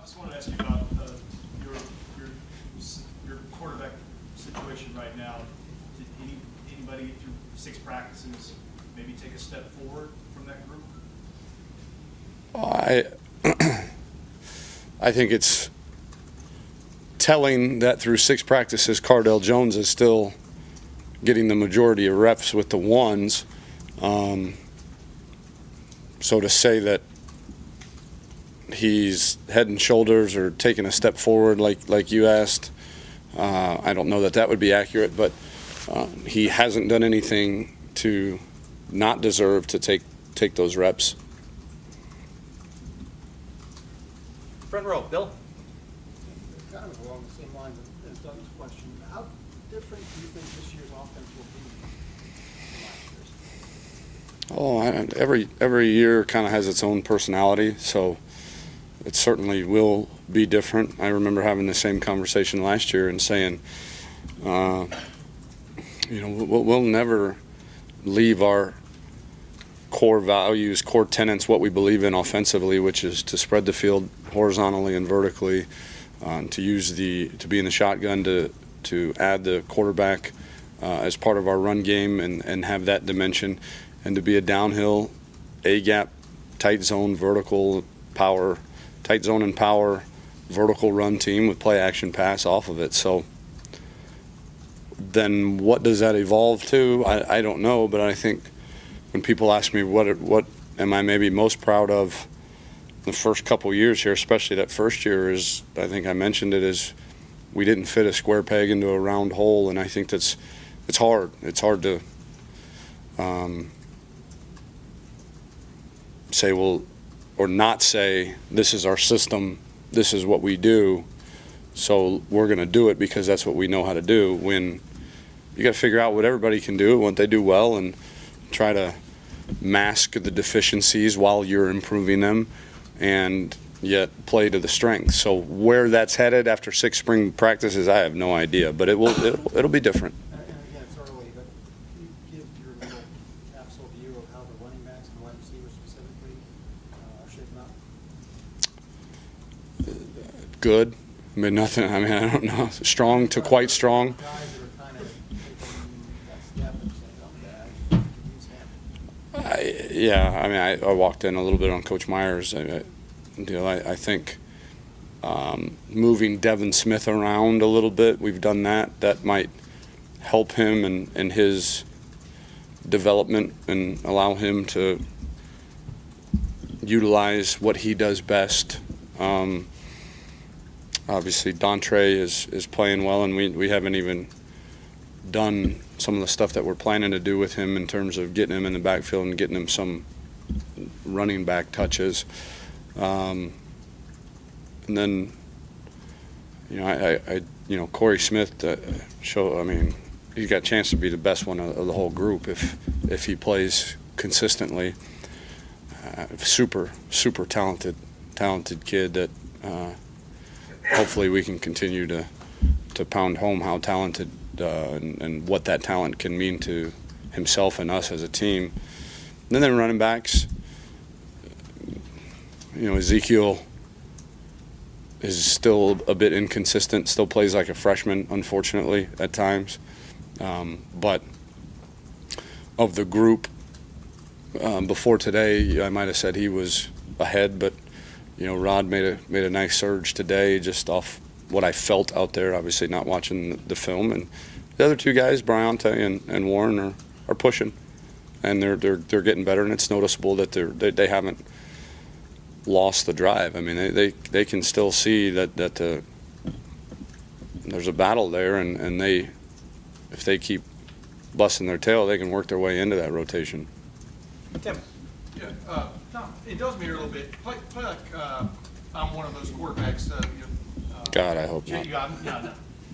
just wanted to ask you about your your quarterback situation right now. Did anybody through 6 practices maybe take a step forward from that group? I think it's telling that through 6 practices, Cardell Jones is still getting the majority of reps with the ones. So to say that he's head and shoulders or taking a step forward like you asked, I don't know that would be accurate, but he hasn't done anything to not deserve to take those reps. Front row, Bill. Kind of along the same lines as Doug's question. How different do you think this year's offense will be from last year's? Every year kind of has its own personality, so it certainly will be different. I remember having the same conversation last year and saying, we'll never leave our core values, core tenets, what we believe in offensively, which is to spread the field horizontally and vertically, to be in the shotgun, to add the quarterback as part of our run game and have that dimension, and to be a downhill, A-gap, tight zone, vertical power, tight zone and power, vertical run team with play action pass off of it. So then what does that evolve to? I don't know, but I think when people ask me what am I maybe most proud of the first couple years here, especially that first year, is, I think I mentioned it, is we didn't fit a square peg into a round hole, and I think it's hard. It's hard to say, well, or not say, this is our system, this is what we do, so we're going to do it because that's what we know how to do, when you got to figure out what everybody can do, what they do well, and try to mask the deficiencies while you're improving them, and yet play to the strengths. So where that's headed after 6 spring practices, I have no idea, but it'll be different. And again, it's early, but can you give your little absolute view of how the running backs and wide receivers specifically are shaping up? Good. I mean, nothing. I mean, I don't know. Strong to quite strong. Guys that are kind of taking that step and saying, okay, I can use him. Yeah, I mean, I walked in a little bit on Coach Myers. I think moving Devin Smith around a little bit, we've done that. That might help him in his development and allow him to utilize what he does best. Obviously, Dontre is playing well, and we haven't even done some of the stuff that we're planning to do with him in terms of getting him in the backfield and getting him some running back touches. And then, Corey Smith he's got a chance to be the best one of the whole group if he plays consistently. Super talented kid that hopefully we can continue to pound home how talented and what that talent can mean to himself and us as a team. And then running backs, Ezekiel is still a bit inconsistent, still plays like a freshman, unfortunately, at times. But of the group, before today, I might have said he was ahead, but Rod made a nice surge today just off what I felt out there, obviously not watching the film. And the other 2 guys, Bryante and Warren, are pushing, and they're getting better, and it's noticeable that they haven't lost the drive. I mean, they can still see that there's a battle there, and if they keep busting their tail, they can work their way into that rotation. Tim. Yeah, Tom, indulge me here a little bit. Play like I'm one of those quarterbacks. God, I hope not. No.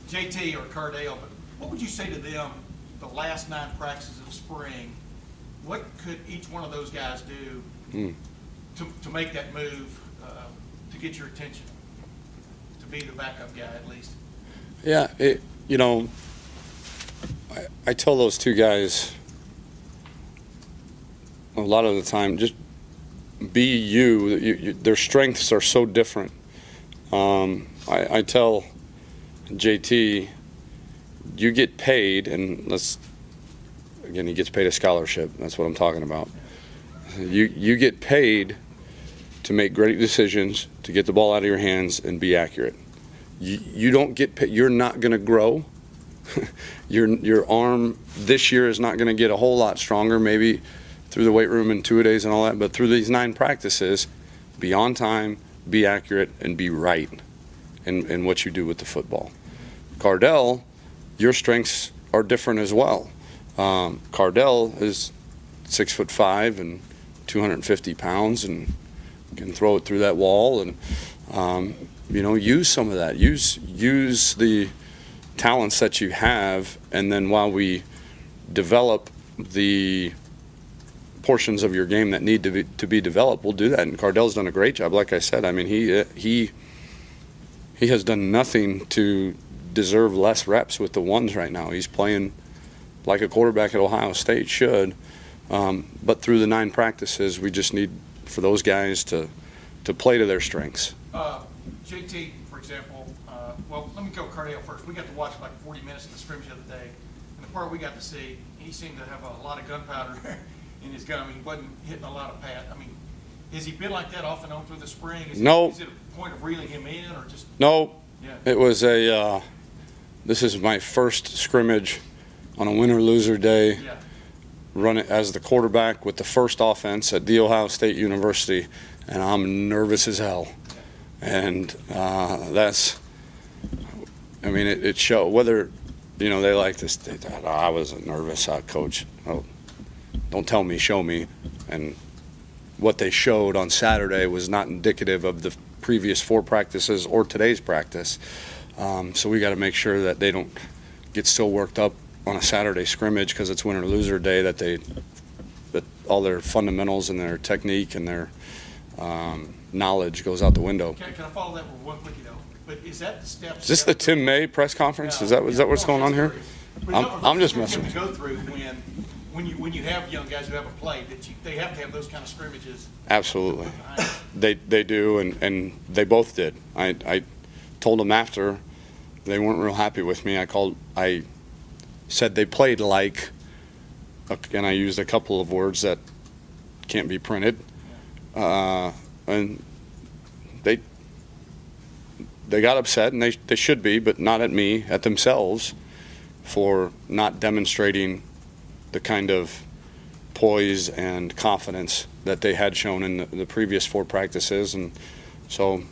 JT or Cardale, but what would you say to them the last 9 practices of spring? What could each one of those guys do to make that move, to get your attention, to be the backup guy at least? Yeah, I tell those 2 guys a lot of the time, just be you. Their strengths are so different. I tell JT, you get paid, and again, he gets paid a scholarship. That's what I'm talking about. You get paid to make great decisions, to get the ball out of your hands and be accurate. You don't get paid. You're not going to grow. Your arm this year is not going to get a whole lot stronger, maybe through the weight room and two-a-days and all that, but through these 9 practices, be on time, be accurate, and be right in what you do with the football. Cardell, your strengths are different as well. Cardell is 6'5" and 250 pounds and can throw it through that wall, and use some of that. Use the talents that you have, and then while we develop the portions of your game that need to be developed, we'll do that. And Cardell's done a great job. Like I said, I mean, he has done nothing to deserve less reps with the ones right now. He's playing like a quarterback at Ohio State should. But through the 9 practices, we just need for those guys to play to their strengths. JT, for example, well, let me go Cardale first. We got to watch like 40 minutes of the scrimmage the other day, and the part we got to see, he seemed to have a lot of gunpowder in his gun. I mean, he wasn't hitting a lot of pad. I mean, has he been like that off and on through the spring? No. Is it a point of reeling him in, or just? No. Yeah. It was this is my first scrimmage on a win or loser day. Yeah. Run it as the quarterback with the first offense at The Ohio State University, and I'm nervous as hell. And it showed. Whether they like this, they thought, I wasn't nervous, coach. Oh, don't tell me, show me. And what they showed on Saturday was not indicative of the previous 4 practices or today's practice. So we got to make sure that they don't get so worked up on a Saturday scrimmage because it's win or loser day that all their fundamentals and their technique and their knowledge goes out the window. Can I follow that with one quickie though? But is that the steps? Is this the Tim May press conference? Is that what's going on here? I'm just messing with you. Go through when you have young guys who haven't played, they have to have those kind of scrimmages. Absolutely, they do, and they both did. I told them after they weren't real happy with me. I said they played like, and I used a couple of words that can't be printed, and they got upset, and they should be, but not at me, at themselves, for not demonstrating the kind of poise and confidence that they had shown in the previous 4 practices. And so,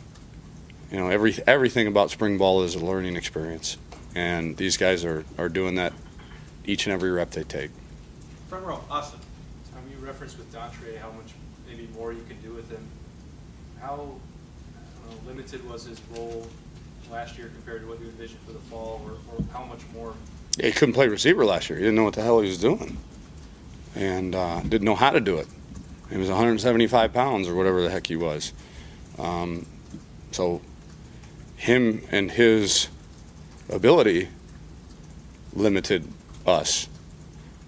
everything about spring ball is a learning experience, and these guys are doing that each and every rep they take. Front row, Austin. You referenced with Dontre how much maybe more you can do with him. How limited was his role last year compared to what you envisioned for the fall, or how much more? Yeah, he couldn't play receiver last year. He didn't know what the hell he was doing, and didn't know how to do it. He was 175 pounds or whatever the heck he was. So him and his ability limited us.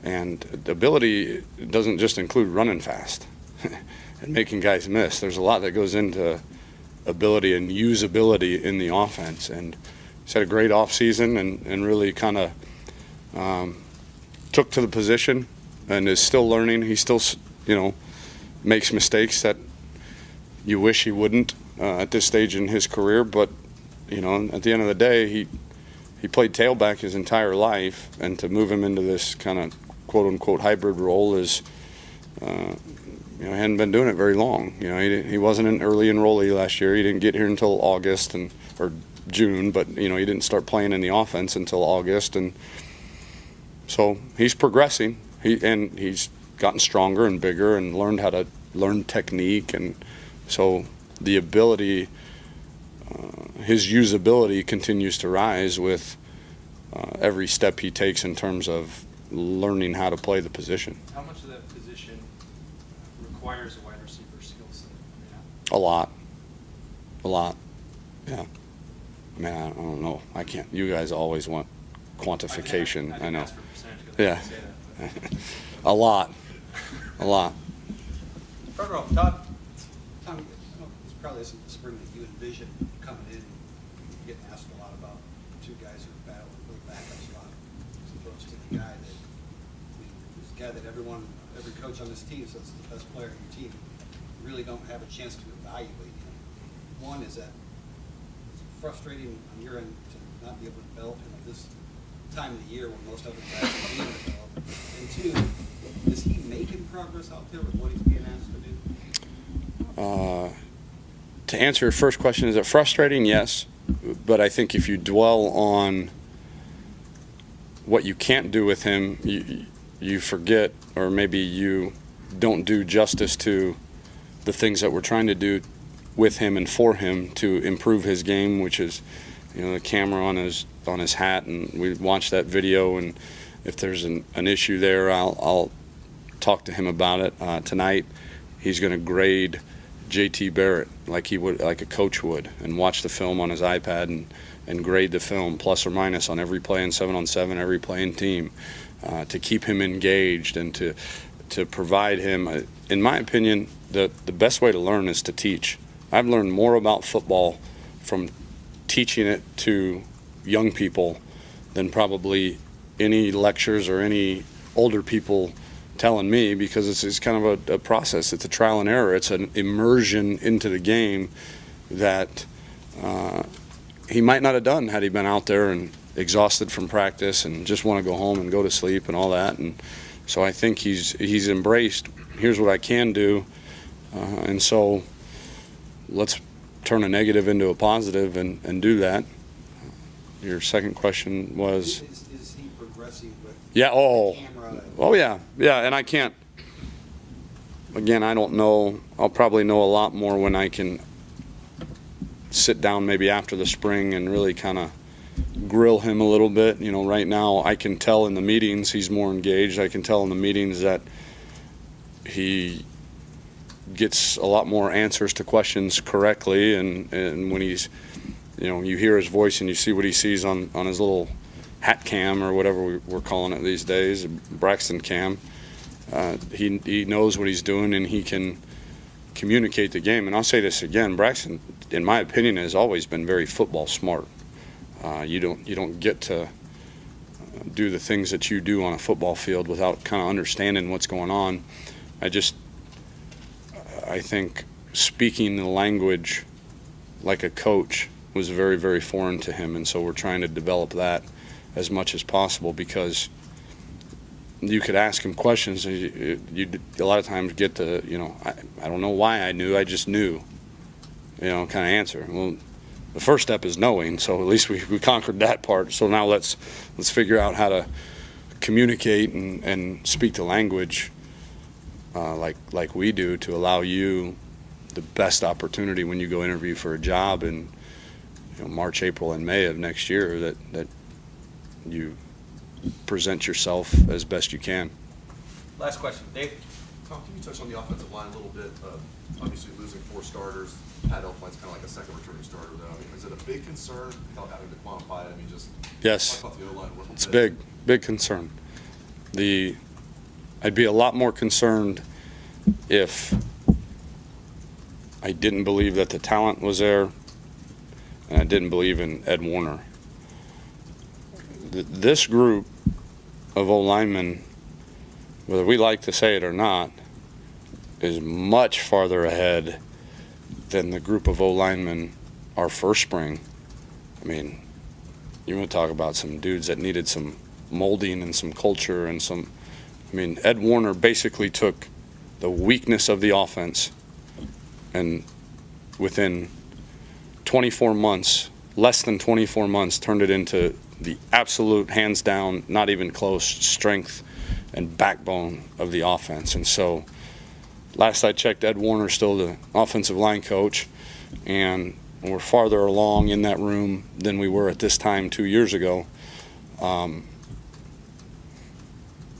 And the ability doesn't just include running fast and making guys miss. There's a lot that goes into ability and usability in the offense. And he's had a great offseason and really kind of took to the position and is still learning. He still, makes mistakes that you wish he wouldn't at this stage in his career. But, at the end of the day, he played tailback his entire life, and to move him into this kind of quote-unquote hybrid role is, he hadn't been doing it very long. He wasn't an early enrollee last year. He didn't get here until August or June, but, he didn't start playing in the offense until August. And so he's progressing, he's gotten stronger and bigger and learned how to learn technique. And so the ability, his usability continues to rise with every step he takes in terms of learning how to play the position. How much of that position requires a wide receiver skill set? A lot. Yeah. I don't know. I can't. You guys always want quantification. I know. Ask for percentage 'cause I Yeah. didn't say that, A lot. Front row, Todd. Tom, probably isn't the spring that you envision coming in, getting asked a lot about two guys who battle for the backup spot, as opposed to the guy that, this guy that every coach on this team says is the best player in your team. You really don't have a chance to evaluate him. One is that it's frustrating on your end to not be able to develop him at this time of the year when most other guys are being developed. And two, is he making progress out there with what he's being asked to do? To answer your first question, is it frustrating? Yes. But I think if you dwell on what you can't do with him, you forget, or maybe you don't do justice to the things that we're trying to do with him and for him to improve his game, which is, the camera on his hat, and we watched that video, and if there's an issue there, I'll talk to him about it. Tonight, he's going to grade JT Barrett like a coach would, and watch the film on his iPad and grade the film plus or minus on every play in 7-on-7, every play in team, to keep him engaged and to provide him. In my opinion, the best way to learn is to teach. I've learned more about football from teaching it to young people than probably any lectures or any older people telling me, because it's kind of a process. It's a trial and error. It's an immersion into the game that he might not have done had he been out there and exhausted from practice and just want to go home and go to sleep and all that. And so I think he's embraced, here's what I can do, and so let's turn a negative into a positive and do that. Your second question was? Is he progressing with the camera? Oh, yeah. And I can't, again, I don't know. I'll probably know a lot more when I can sit down maybe after the spring and really kind of grill him a little bit. Right now I can tell in the meetings he's more engaged. I can tell in the meetings that he gets a lot more answers to questions correctly, and when he's, you hear his voice and you see what he sees on his little hat cam or whatever we're calling it these days, Braxton cam, he knows what he's doing and he can communicate the game. And I'll say this again, Braxton, in my opinion, has always been very football smart. You don't get to do the things that you do on a football field without kind of understanding what's going on. I think speaking the language like a coach was very, very foreign to him, and so we're trying to develop that as much as possible, because you could ask him questions and you a lot of times get the, I don't know why I knew, I just knew, kind of answer. Well, the first step is knowing, so at least we conquered that part. So now let's figure out how to communicate and speak the language like we do, to allow you the best opportunity when you go interview for a job in March, April, and May of next year, that you present yourself as best you can. Last question, Dave. Tom, can you touch on the offensive line a little bit? Obviously losing 4 starters. Pat Elflein's kind of like a second returning starter, though. Is it a big concern without having to quantify it? Yes, talk about the O-line a little it's bit. big concern. I'd be a lot more concerned if I didn't believe that the talent was there and I didn't believe in Ed Warner. This group of O-linemen, whether we like to say it or not, is much farther ahead than the group of O-linemen our first spring. You want to talk about some dudes that needed some molding and some culture and Ed Warner basically took the weakness of the offense and within 24 months, less than 24 months, turned it into the absolute, hands down, not even close, strength and backbone of the offense. And so last I checked, Ed Warner's still the offensive line coach, and we're farther along in that room than we were at this time 2 years ago.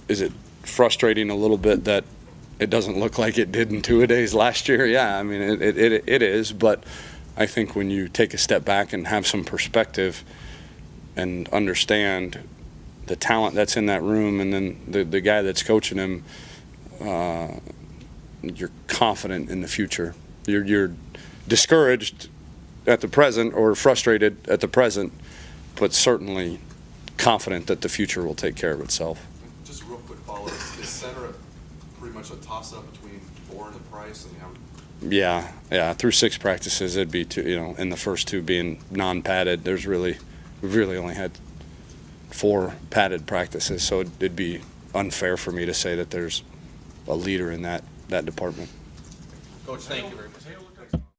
Is it frustrating a little bit that it doesn't look like it did in 2-a-days last year? Yeah, it is, but I think when you take a step back and have some perspective and understand the talent that's in that room, and then the guy that's coaching him, you're confident in the future. You're discouraged at the present or frustrated at the present, but certainly confident that the future will take care of itself. Just a real quick follow-up, is center pretty much a toss-up between Bourne and Price? I mean, Yeah. Through 6 practices, it'd be two, in the first 2 being non-padded. We've really only had 4 padded practices, so it'd be unfair for me to say that there's a leader in that department. Coach, thank you very much. Is Hale